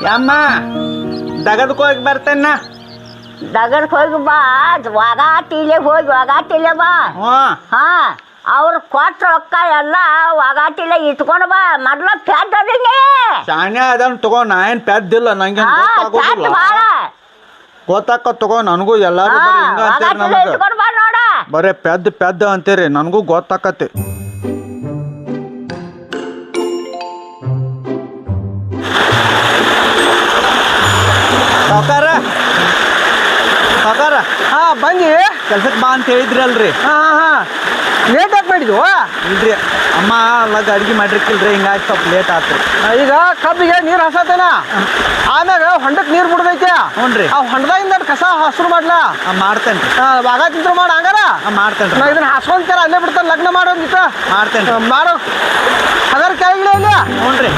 ಯಮ್ಮ ದಗದಕ್ಕೆ ಹೋಗಿ ಬರ್ತೇನ. ದಗದಕ್ಕೆ ಹೋಗಿ ಬಾ, ವಾಗಾಟಿಲೆ ಹೋಗಿ ವಾಗಾಟಿಲೆ ಬಾ. ಹಾ ಅವ್ರು ಕೊಟ್ಟ ರೊಕ್ಕ ಎಲ್ಲ ವಾಗಾಟಿಲೆ ಇಟ್ಕೊಂಡು ಬಾ. ಮೊದ್ಲ ಪ್ಯಾಡ್ ಅದಿನಿ ಶಾಣೆ ಅದನ್ನ ತಗೋ. ನಾ ಏನ್ ಪ್ಯಾದ್ದಿಲ್ಲ, ನಂಗೆ ಗೊತ್ತಾಕ ತಗೋ. ನನಗೂ ಎಲ್ಲಾರು ಇಟ್ಕೊಂಡು ಬಾ ನೋಡ. ಬರೇ ಪ್ಯಾದ್ ಅಂತೀರಿ, ನನಗೂ ಗೊತ್ತಾಕತಿ. ಸಾವ್ಕಾರ ಸಾವ್ಕಾರ, ಹಾ ಬನ್ನಿ. ಕೆಲ್ಸಕ್ಕೆ ಬಾ ಅಂತ ಹೇಳಿದ್ರಿ ಅಲ್ರಿ. ಹಾ ಹಾ ಹಾ ಲೇಟ್ ಆಗಿ ಮಾಡಿದ್ವು. ಇಲ್ರಿ ಅಮ್ಮ ಅಲ್ಲಾಗ ಅಡ್ಗೆ ಮಾಡಿರ್ಕಿಲ್ರಿ, ಹಿಂಗಾಗಿ ಸ್ವಲ್ಪ ಲೇಟ್ ಆತ್ರಿ. ಈಗ ಕಬ್ಬಿಗೆ ನೀರು ಹಸತೇನ, ಆಮ್ಯಾಗ ಹೊಂಡಕ್ಕೆ ನೀರು ಬಿಡ್ದೈತೆ. ಹ್ಞೂ. ಆ ಹೊಂಡದಾಗಿಂದ ಕಸ ಹಸ್ರು ಮಾಡ್ಲಾ. ಮಾಡ್ತೇನೆ ರೀ. ಬಾಗ ತಿಂತ್ರ ಮಾಡ ಹಂಗಾರ. ಮಾಡ್ತೇನೆ ನಾ ಇದನ್ನ ಹಾಸ್ಕೊಂತಾರ ಅಲ್ಲೇ ಬಿಡ್ತಾನೆ. ಲಗ್ನ ಮಾಡೋಂಗಿತ್ತ ಮಾಡ್ತೇನೆ ಮಾಡೋ ಹಗರ್ ಕೆಳಗಿಲ್ಲ ಇಲ್ಲ. ಹ್ಞೂ ರೀ.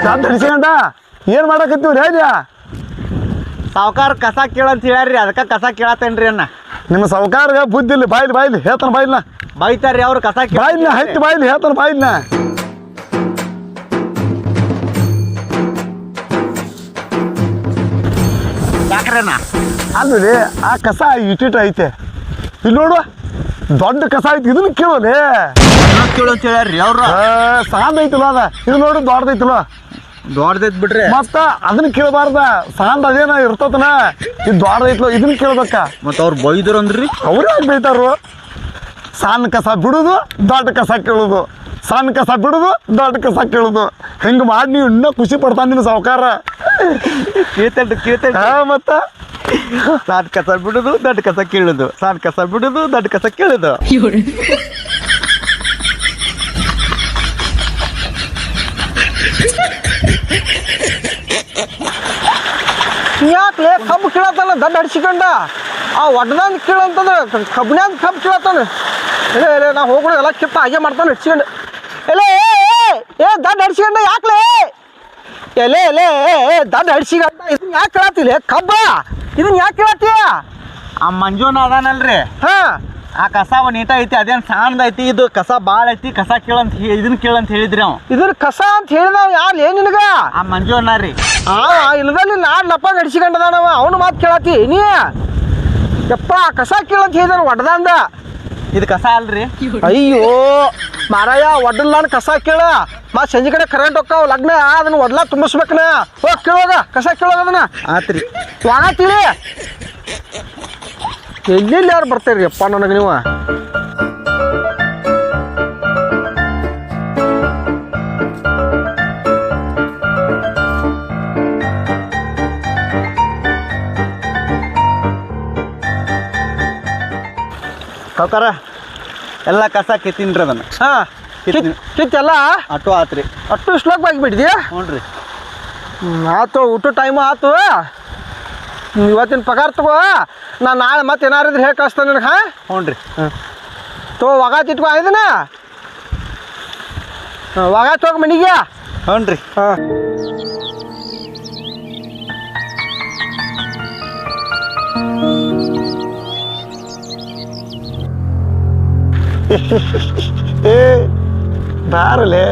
ಪ್ಯಾದ್ ಹಡಿಸ್ಕೊಂಡ ಏನ್ ಮಾಡಕತ್ತೀವ್ರಿ ಹೇಳಿ. ಸಾವ್ಕಾರ ಕಸ ಕೇಳಂತ ಹೇಳ್ರಿ, ಅದಕ್ಕೆ ಕಸ ಕೇಳತ್ತೇನ್ರಿ ಅನ್ನ. ನಿಮ್ಮ ಸಾವುಕಾರ್ಗ ಬುದ್ಧಿ ಇಲ್ಲ. ಬಾಯ್ಲಿ ಹೇಳ್ತಾನ ಬಾಯ್ಲಿನ. ಬೈತಾರ್ರಿ ಅವ್ರು ಕಸ ಬಾಯ್ಲಿನ ಹೈಟ್ ಬಾಯ್ಲಿ ಹೇಳ್ತಾನ ಬಾಯ್ಲಿನ. ಯಾಕ್ರಣ್ಣ? ಅಲ್ರಿ ಆ ಕಸ ಇಟ್ಟಿಟ್ಟು ಐತೆ. ಇಲ್ಲಿ ನೋಡು ದೊಡ್ಡ ಕಸ ಐತಿ, ಇದನ್ನ ಕೇಳೋಲೆ. ಕೇಳಂತ ಹೇಳ್ರಿ ಅವ್ರು. ಸಾಂದ್ ಐತಿಲ್ಲ ಅದ, ಇದು ನೋಡು ದೊಡ್ಡದೈತಿಲ್ಲ. ದೊಡ್ಡದೈತ್ ಬಿಡ್ರಿ. ಮತ್ತ ಅದನ್ನ ಕೇಳಬಾರ್ದ. ಸಾಂದ್ ಅದೇನ ಇರ್ತತನ, ಇದು ದೊಡ್ಡದೈತ್ಲ, ಇದನ್ನ ಕೇಳ್ಬೇಕ. ಮತ್ತ ಅವ್ರು ಬೈದ್ರು ಅಂದ್ರಿ. ಅವ್ರೇ ಯಾಕೆ ಬೈತಾರು? ಸಣ್ಣ ಕಸ ಬಿಡುದು, ದೊಡ್ಡ ಕಸ ಕೇಳುದು, ಸಣ್ಣ ಕಸ ಬಿಡುದು, ದೊಡ್ಡ ಕಸ ಕೇಳುದು. ಹಿಂಗೆ ಮಾಡಿ ನೀವು ಇನ್ನೂ ಖುಷಿ ಪಡ್ತಾನೆ ನಿನ್ನ ಸಾವುಕಾರ. ಕೇಳ್ತೇನೆ. ಮತ್ತ ಸಣ್ಣ ಕಸ ಬಿಡುದು, ದೊಡ್ಡ ಕಸ ಕೇಳುದು, ಸಣ್ಣ ಕಸ ಬಿಡುದು, ದೊಡ್ಡ ಕಸ ಕೇಳುದು. ಯಾಕ್ಲೆ ಕಬ್ಬು ಕೀಳತ್ತಾನ ದಡ್ಡ ಹಡ್ಸಿಕೊಂಡ. ಆ ಒಡ್ದಂದು ಕೀಳಂತಂದ್ರೆ ಕಬ್ಬಿನ್ಯಾಗ ಕಬ್ಬು ಕೀಳತ್ತಾನ. ಇಲ್ಲ ನಾ ಹೋಗ್ಬಿಡು ಎಲ್ಲ ಕಿತ್ತ ಹಾಗೆ ಮಾಡ್ತಾನೆ ಹಡ್ಸ್ಕೊಂಡು. ಎಲೆ ಏ ದಡ್ಡ ಹಡ್ಸ್ಕೊಂಡ ಯಾಕ್ಲೆ? ಎಲೆ ದಡ್ಡ ಹಡ್ಸಿಕೊಂಡ ಇದನ್ನ ಯಾಕೆ ಕೇಳತ್ತಿಲ್ಲ? ಕಬ್ಬ ಇದನ್ನ ಯಾಕೆ ಕೇಳತ್ತೀಯ? ಆ ಮಂಜೂನ ಅದಾನಲ್ರಿ, ಹಾ ಆ ಕಸ ನೀಟ ಐತಿ, ಅದೇನು ಸಣ್ಣದ ಐತಿ. ಇದು ಕಸ ಭಾಳ ಐತಿ, ಕಸ ಕೇಳಂತ ಇದನ್ನ ಕೇಳಂತ ಹೇಳಿದ್ರಿ ಅವ. ಇದ್ರ ಕಸ ಅಂತ ಹೇಳಿದವ ಯಾರು ಏನ್ ನಿನಗ? ಆ ಮಂಜೂನ ರೀ. ಇಲ್ಲದಲ್ಲಿ ನಾಡ್ ಲಪ್ಪಾಗ ಹಡ್ಸಿಕೊಂಡದಾನವ. ಅವನು ಮಾತು ಕೇಳತ್ತಿ ನೀ? ಯಪ್ಪ ಕಸ ಕೇಳಂತ ಹೇಳಿದಾನ ಒಡ್ದಂದ. ಇದು ಕಸ ಅಲ್ರಿ. ಅಯ್ಯೋ ಮಾರಾಯ, ಒಡ್ಡಲ್ಲಾನ ಕಸ ಕೇಳ. ಮತ್ ಸಂಜೆ ಕಡೆ ಕರೆಂಟ್ ಹೋಗ್ತಾವ ಲಗ್ನ, ಅದನ್ನ ಒಡ್ಲಾ ತುಂಬಿಸ್ಬೇಕನ. ಹೋಗಿ ಕೇಳೋಗ ಕಸ ಕೇಳೋಗ ಅದನ್ನ. ಆತ್ರಿ. ವಾಣ ತಿಳಿ ಎಲ್ಲೆಲ್ಲಿ ಯಾರು ಬರ್ತೀರಿ ಅಪ್ಪ ನನಗೆ ನೀವು? ಸಾವ್ಕಾರ ಎಲ್ಲ ಕಸ ಕಿತ್ತೀನ್ರಿ ಅದನ್ನ. ಹಾ ಕಿತ್ತೆಲ್ಲ ಅಟೋ ಆತ್ರಿ. ಅಷ್ಟು ಶ್ಲೋಕ್ ಆಗಿಬಿಟ್ಟಿದ್ಯಾ? ಹ್ಞೂ ರೀ. ಆತು, ಊಟ ಟೈಮು ಆತು. ಇವತ್ತಿನ ಪಗಾರ ತಗೋ. ನಾನು ನಾಳೆ ಮತ್ತೆ ಏನಾರಿದ್ರೆ ಹೇಗೆ ಕಳಿಸ್ತಾನೆ ನಿನಗೆ. ಹಾಂ ಹ್ಞೂ ರೀ. ತೋ ಒಗಾತ್ ಇಟ್ಕೊ ಇದನ್ನ. ಒಗಾತ್ ಹೋಗಿ ಮನೆಗೆ. ಹ್ಞೂ ರೀ. ಹಾಂ ಏ ಬಾರಲೆ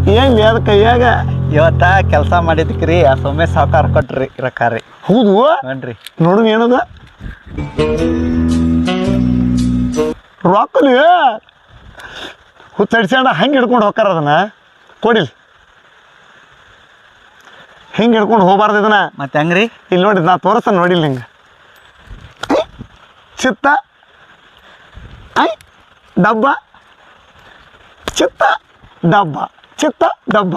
ಹೆಂಗೆ ಅದ ಕೈಯಾಗ? ಇವತ್ತ ಕೆಲಸ ಮಾಡಿದಕ್ರಿ ಆ ಸೊಮ್ಮೆ ಸಾವ್ಕಾರ ಕೊಟ್ರಿ ರೊಕ್ಕ ರೀ. ಹೌದು ಹ್ಞೂ. ನೋಡು ಏನದ ರೊಕ್ಕಲಿ ಹುತ್ತಡಿಸ್ಕೊಂಡ ಹಂಗೆ ಹಿಡ್ಕೊಂಡು ಹೋಗ್ತಾರ. ಅದನ್ನ ಕೊಡಿಲ್, ಹಿಂಗೆ ಹಿಡ್ಕೊಂಡು ಹೋಗ್ಬಾರ್ದು ಇದನ್ನ. ಮತ್ತೆ ಹೆಂಗ್ರಿ? ಇಲ್ಲಿ ನೋಡಿ ನಾ ತೋರಿಸ್ತಾನೆ ನೋಡಿಲ್ಲ. ಹಿಂಗೆ ಚಿತ್ತ ಡಬ್ಬ, ಚಿತ್ತ ಡಬ್ಬ, ಚಿತ್ತ ಡಬ್ಬ,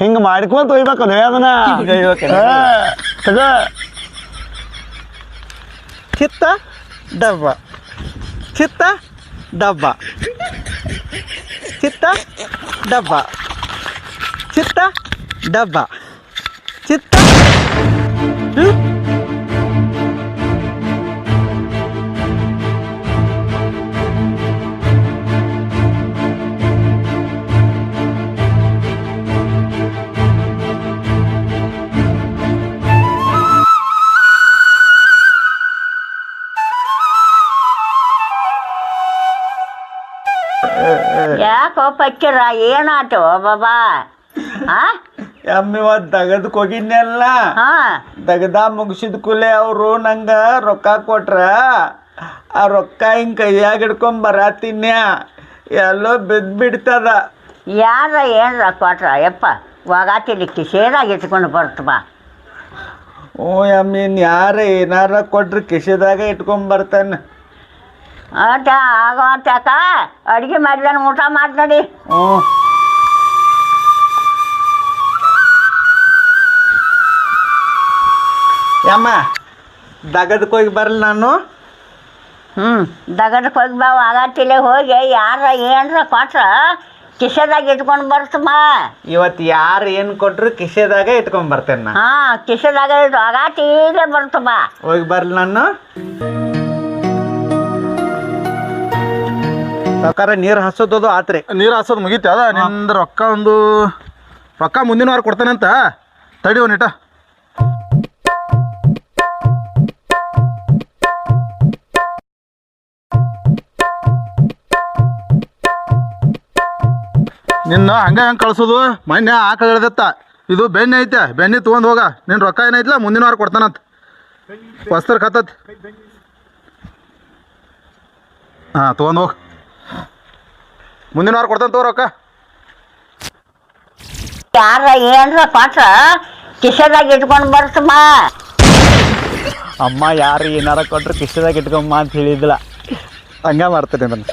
ಹಿಂಗೆ ಮಾಡ್ಕೊಂತ ಒಯ್ಬೇಕಲ್ಲ ಅದನ್ನ. ತಗ ಚಿತ್ತ ಡಬ್ಬ, ಚಿತ್ತ ಡಬ್ಬ, ಚಿತ್ತ ಡಬ್ಬ, ಚಿತ್ತ ಡಬ್ಬ, ಚಿತ್ತ. ಯಾಕೋ ಪಚ್ಚಿರ ಏನಾಯ್ತು ಬಾಬಾ ಹಾಂ ಎಮ್ಮಿ ಇವತ್ತು ದಗದಕ್ಕೆ ಹೋಗಿದ್ನಲ್ಲ ಹಾಂ ದಗದ ಮುಗಿಸಿದ ಕೂಲೆ ಅವರು ನಂಗೆ ರೊಕ್ಕ ಕೊಟ್ರ ಆ ರೊಕ್ಕ ಹಿಂಗೆ ಕೈಯಾಗ ಹಿಡ್ಕೊಂಡ್ ಬರತ್ತೀನ್ಯ ಎಲ್ಲೋ ಬಿಡ್ತದ. ಯಾರ ಏನ್ರ ಕೊಟ್ರ ಯಪ್ಪ ಒಗಾತಿಲಿಕ್ಕಿ ಸೇರಾಗಿ ಇಟ್ಕೊಂಡು ಬರ್ತ ಬಾ. ಹ್ಞೂ ಎಮ್ಮೀನ್ ಯಾರ ಏನಾರ ಕೊಟ್ರಿ ಕಿಶೆದಾಗ ಇಟ್ಕೊಂಡ್ ಬರ್ತಾನೆ. ಆಟ ಆಗೋ ಅಕ್ಕ ಅಡುಗೆ ಮಾಡಿದಾನ ಊಟ ಮಾಡಿ ನೋಡಿ. ಹ್ಞೂ ಯಮ್ಮ ದಗದಕ್ಕೆ ಹೋಗಿ ಬರಲ್ಲ ನಾನು. ದಗದಕ್ಕೆ ಹೋಗಿ ಬಾ ಒಗಾತಿಲೆ ಹೋಗಿ ಯಾರ ಏನ್ರ ಕೊಟ್ರ ಕಿಶೆದಾಗ ಇಟ್ಕೊಂಡು ಬರ್ತ ಬಾ. ಇವತ್ತು ಯಾರು ಏನು ಕೊಟ್ರು ಕಿಶೆದಾಗ ಇಟ್ಕೊಂಡ್ ಬರ್ತೇನೆ ನಾ. ಹಾಂ ಕಿಶೆದಾಗ ಒಗಾತಿಲೆ ಬರ್ತ ಬಾ. ಹೋಗಿ ಬರಲ್ಲ ನಾನು. ಸಾವ್ಕಾರ ನೀರು ಹಸೋದು ಆತ್ರಿ. ನೀರು ಹಾಸೋದು ಮುಗೀತಿ ಅದ ನಿಂದು ರೊಕ್ಕ ಮುಂದಿನ ವಾರ ಕೊಡ್ತಾನಂತ ತಡಿ ಒಂದಿಟ. ನಿನ್ನ ಹಂಗೆ ಹೆಂಗೆ ಕಳ್ಸೋದು? ಮೊನ್ನೆ ಆಕಳ ಹೇಳ್ದತ್ತ ಇದು ಬೆಣ್ಣೆ ಐತೆ, ಬೆಣ್ಣೆ ತೊಗೊಂಡು ಹೋಗ. ನಿನ್ನ ರೊಕ್ಕ ಏನೈತಿಲ್ಲ ಮುಂದಿನ ವಾರ ಕೊಡ್ತಾನಂತ. ವಸ್ತ್ರ ಖಾತತ್ ಹಾಂ ತೊಗೊಂಡು ಹೋಗಿ ಮುಂದಿನ ವಾರ ಕೊಡ್ತಾನೆ ತಗೋ ರೊಕ್ಕ. ಯಾರ ಏನ್ರ ಕೊಟ್ರ ಕಿಶೆದಾಗ ಇಟ್ಕೊಂಡು ಬರ್ತ ಬಾ. ಅಮ್ಮ ಯಾರು ಏನಾರ ಕೊಟ್ರು ಕಿಶೆದಾಗ ಇಟ್ಕೊಂಬ ಅಂತ ಹೇಳಿದ್ದಿಲ್ಲ, ಹಂಗೆ ಮಾಡ್ತೇನೆ ನಾನು.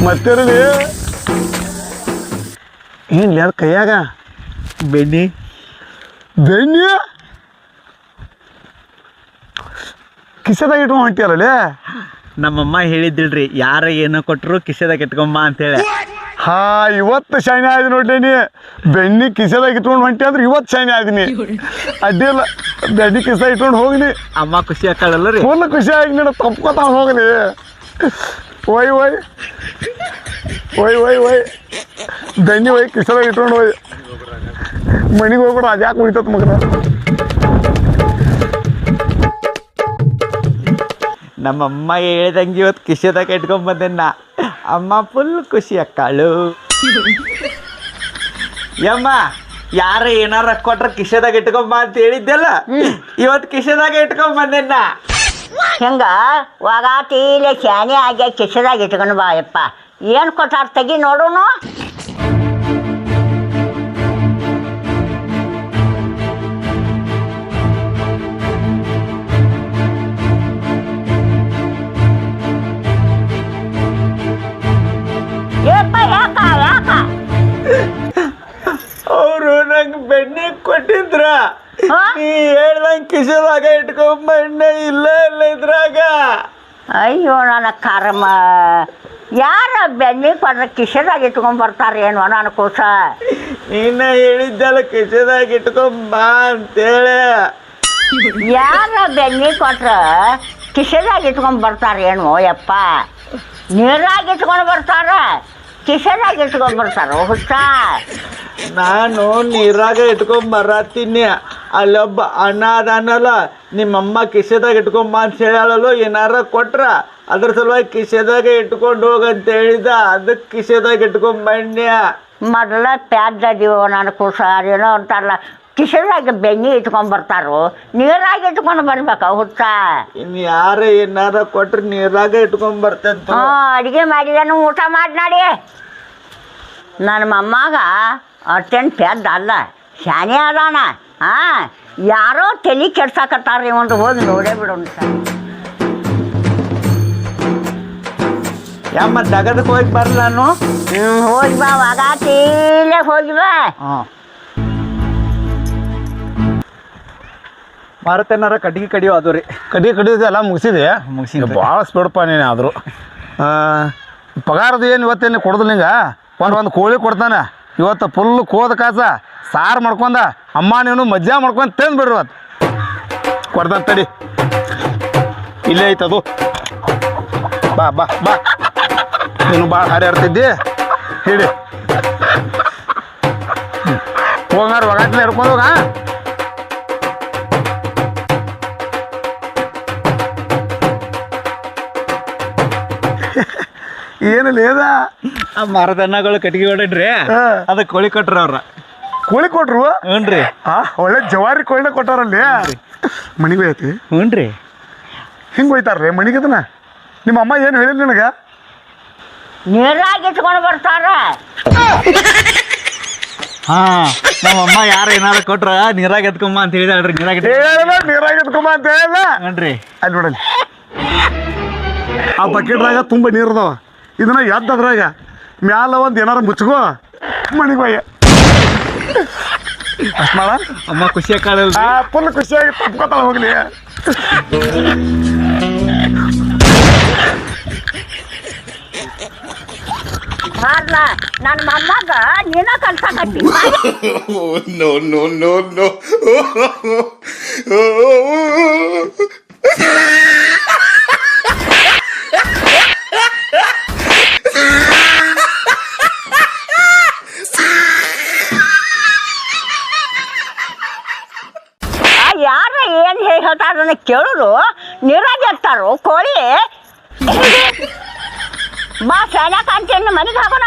ಮತ್ತೇರಿ ಏನು ಯಾರ ಕೈಯಾಗ ಬೆಣ್ಣೆ ಬೆಣ್ಣೆ ಕಿಸೆದಾಗ ಇಟ್ಕೊಂಡು ಹೊಂಟಿಯಲ್ಲೇ. ನಮ್ಮಮ್ಮ ಹೇಳಿದ್ದಿಲ್ರಿ ಯಾರ ಏನೋ ಕೊಟ್ಟರು ಕಿಶೆದಾಗ ಇಟ್ಕೊಂಬ ಅಂತೇಳಿ. ಹಾ ಇವತ್ತು ಶೈನಿ ಆಯ್ತು ನೋಡ್ಲೇನಿ. ಬೆಣ್ಣೆ ಕಿಸೆದಾಗ ಇಟ್ಕೊಂಡು ಹೊಂಟಿ ಅಂದ್ರೆ ಇವತ್ತು ಶೈನಿ ಆದಿನಿ. ಅಡ್ಡಿಲ್ಲ ಬೆಣ್ಣೆ ಕಿಸ ಇಟ್ಕೊಂಡು ಹೋಗ್ನಿ. ಅಮ್ಮ ಖುಷಿ ಆಗ್ತಾಳಲ್ಲ ರೀ. ಫುಲ್ ಖುಷಿ ಆಗಿ ನೀನು ತಪ್ಕೋತ ಹೋಗ್ನಿ. ಒಯ್ ಒಯ್ ಒಯ್ ಒಯ್ ಒಯ್ ಬೆಣ್ಣೆ ಒಯ್ ಕಿಸೆದಾಗ ಇಟ್ಕೊಂಡು ಹೋಯ್ ಮನೆಗೆ ಹೋಗ್ಬಿಡು. ಅದು ಯಾಕೆ ಉಳಿತತ್ ಮಗನ. ನಮ್ಮಮ್ಮ ಹೇಳ್ದಂಗೆ ಇವತ್ತು ಕಿಶೆದಾಗ ಇಟ್ಕೊಂಬಂದೇನ. ಅಮ್ಮ ಫುಲ್ ಖುಷಿ ಅಕ್ಕಾಳು. ಯಮ್ಮ ಯಾರ ಏನಾರ ಕೊಟ್ರ ಕಿಶೆದಾಗ ಇಟ್ಕೊಂಬ ಅಂತ ಹೇಳಿದ್ದೆಲ್ಲ, ಇವತ್ತು ಕಿಶೆದಾಗ ಇಟ್ಕೊಂಬಂದೇನ. ಹಿಂಗ ಒಗಾತಿಲೆ ಶಾನೆ ಆಗಿ ಕಿಶೆದಾಗ ಇಟ್ಕೊಂಡು ಬಾ ಯಪ್ಪ. ಏನು ಕೊಟ್ಟಾರ ತೆಗಿ ನೋಡೋಣ. ಅವರು ನಂಗೆ ಬೆಣ್ಣೆ ಕೊಟ್ಟಿದ್ರ, ಹಾ? ನೀ ಹೇಳ್ದಂಗೆ ಕಿಶೆದಾಗ ಇಟ್ಕೊಂಬಣ್ಣೆ ಇಲ್ಲ ಇದ್ರಾಗ. ಅಯ್ಯೋ ನನ್ನ ಕರ್ಮ, ಯಾರ ಬೆಣ್ಣೆ ಕೊಟ್ರೆ ಕಿಶೆದಾಗ ಇಟ್ಕೊಂಡ್ ಬರ್ತಾರೆ ಏನು ನನ್ನ ಕೂಸ. ನೀನ ಹೇಳಿದ್ದಲ್ಲ ಕಿಶೆದಾಗ ಇಟ್ಕೊಂಬ ಅಂತೇಳಿ. ಯಾರ ಬೆಣ್ಣೆ ಕೊಟ್ರೆ ಕಿಶೆದಾಗ ಇಟ್ಕೊಂಡ್ ಬರ್ತಾರೆ ಏನು ಯಪ್ಪ. ನೀರಾಗ ಇಟ್ಕೊಂಡು ಬರ್ತಾರ, ಕಿಶೆದಾಗ ಇಟ್ಕೊಂಡ್ ಬರ್ತಾರ ಹುಚ್ಚ. ನಾನು ನೀರಾಗ ಇಟ್ಕೊಂಡ್ ಬರತ್ತೀನಿ. ಅಲ್ಲೊಬ್ಬ ಅಣ್ಣ ಅದಾನಲ್ಲ, ನಿಮ್ಮಮ್ಮ ಕಿಶೆದಾಗ ಇಟ್ಕೊಂಬ ಅಂತ ಹೇಳಲ್ಲ, ಏನಾರ ಕೊಟ್ರ ಅದ್ರ ಸಲುವಾಗಿ ಕಿಶೆದಾಗ ಇಟ್ಕೊಂಡು ಹೋಗಂತ ಹೇಳಿದ, ಅದಕ್ಕೆ ಕಿಶೆದಾಗ ಇಟ್ಕೊಂಡ್ ಬನ್ಯ. ಮೊದಲ ಪ್ಯಾದ್ದೀವೋ ನನ್ನ ಕೂಸ ಏನೋ ಅಂತಾರಲ್ಲ, ಕಿಶೆದಾಗ ಬೆಣ್ಣೆ ಇಟ್ಕೊಂಡ್ ಬರ್ತಾರೋ, ನೀರಾಗ ಇಟ್ಕೊಂಡು ಬರ್ಬೇಕ ಹುಚ್ಚ. ಇನ್ನು ಯಾರ ಏನಾರ ಕೊಟ್ರೆ ನೀರಾಗ ಇಟ್ಕೊಂಡ್ ಬರ್ತಂತ. ಅಡುಗೆ ಮಾಡಿದನು ಊಟ ಮಾಡಿ ನೋಡಿ. ನನ್ನ ಮೊಮ್ಮಗ ಅಷ್ಟೇನು ಪೆದ್ದ ಅಲ್ಲ, ಶಾನೆ ಅದಾನ. ಹಾಂ ಯಾರೋ ತಲೆ ಕೆಡ್ಸಾಕತ್ತಾರ ಒಂದು ಹೋಗಿ ನೋಡೇ ಬಿಡು ಅಂತ. ಯಮ್ಮ ದಗದಕ್ಕೆ ಹೋಗಿ ಬರಲ್ಲ ನಾನು. ಹೋಗಿ ಬಾ ಒಗಾತಿಲೆ ಹೋಗಿ ಬಾ. ಮಾರುತೇನಾರ ಕಟ್ಟಿಗೆ ಕಡಿಯೋ ಅದು ರೀ. ಕಡಿ ಕಡಿಯೋದೆಲ್ಲ ಮುಗಿಸಿದೆ. ಮುಗಿಸಿದ್ದೆ. ಭಾಳ ಸ್ಪೀಡಪ್ಪ ನೀನು. ಆದರೂ ಪಗಾರದ ಏನು ಇವತ್ತೇನು ಕೊಡೋದಿಲ್ಲ ನಿಂಗೆ. ಒಂದು ಕೋಳಿ ಕೊಡ್ತಾನೆ ಇವತ್ತು. ಫುಲ್ ಕೋದ ಕಾಸ ಸಾರು ಮಾಡ್ಕೊಂಡ ಅಮ್ಮ ನೀನು ಮಜ್ಜಾ ಮಾಡ್ಕೊಂಡು ತಿಂದು ಬಿಡ್ರಿ ಇವತ್ತು. ಕೊಡ್ತಾನೆ ತಡಿ, ಇಲ್ಲೇ ಐತದು. ಬಾ ಬಾ ಬಾ, ನೀನು ಭಾಳ ಹಾರಾಡ್ತಿದ್ದಿ. ಹೇಳಿ ಹೋಗಾರ ಒಗಾಟ್ಲೆ ಹಿಡ್ಕೊಂಡು ಹೋಗ. ಏನು ಲೇದ ಆ ಮರದನ್ನಗಳು ಕಟ್ಟಿಗೆ ಹೊಡಡ್ರಿ ಅದಕ್ಕೆ ಕೋಳಿ ಕೊಟ್ರ ಅವ್ರ ಕೋಳಿ ಕೊಟ್ರು ಹ್ಞೂ ಒಳ್ಳೆ ಜವಾರಿ ಕೋಳಿನ ಕೊಟ್ಟಾರಲ್ಲಿ ಮಣಿಗೆ ಐತಿ ಹ್ಞೂ ಹಿಂಗೆ ಹೋಯ್ತಾರ್ರಿ ಮಣಿಗದನ ನಿಮ್ಮ ಅಮ್ಮ ಏನು ಹೇಳಿಲ್ಲ ನಿನಗೆ ನೀರಾಗ ಇಟ್ಕೊಂಡು ಬರ್ತಾರ ಹಾ ನಮ್ಮಮ್ಮ ಯಾರು ಏನಾರ ಕೊಟ್ರ ನೀರಾಗ ಎತ್ಕೊಂಬ ಅಂತ ಹೇಳಿದಾಳ್ರಿ ನೀರಾಗ ನೀರಾಗ ಎತ್ಕೊಂಬ ಅಂತ ಹೇಳಿಲ್ಲ ಹ್ಞೂ ಅಲ್ಲಿ ನೋಡಲ್ಲಿ ಆ ಬಕೆಟ್ರಾಗ ತುಂಬ ನೀರು ಅದಾವ ಇದನ್ನ ಎದ್ದದ್ರಾಗ ಮ್ಯಾಲ ಒಂದು ಏನಾರ ಮುಚ್ಕೋ ಮಣಿಗೆ ಹೋಯ್ಯ ಅಷ್ಟು ಮಾಡ ಅಮ್ಮ ಖುಷಿ ಕಾಳಲ್ರಿ ಫುಲ್ ಖುಷಿಯಾಗಿ ತಪ್ಕೋತಾಳ ಹೋಗ್ಲಿ ಹಾರ್ಲ ನನ್ನ ಮೊಮ್ಮಗ ನೀನ ಕಲ್ಸಾಕತ್ತಿ no, no, no, no. ಯಾರ ಏನು ಹೇಳ್ತಾರ ಕೇಳೋರು ನೀರಾಗ ಎತ್ತಾರೋ ಕೋಳಿ ಬಾ ಶಾಲೆ ಕಾಂತೀನಿ ಮನೆಗೆ ಹಾಕೋಣ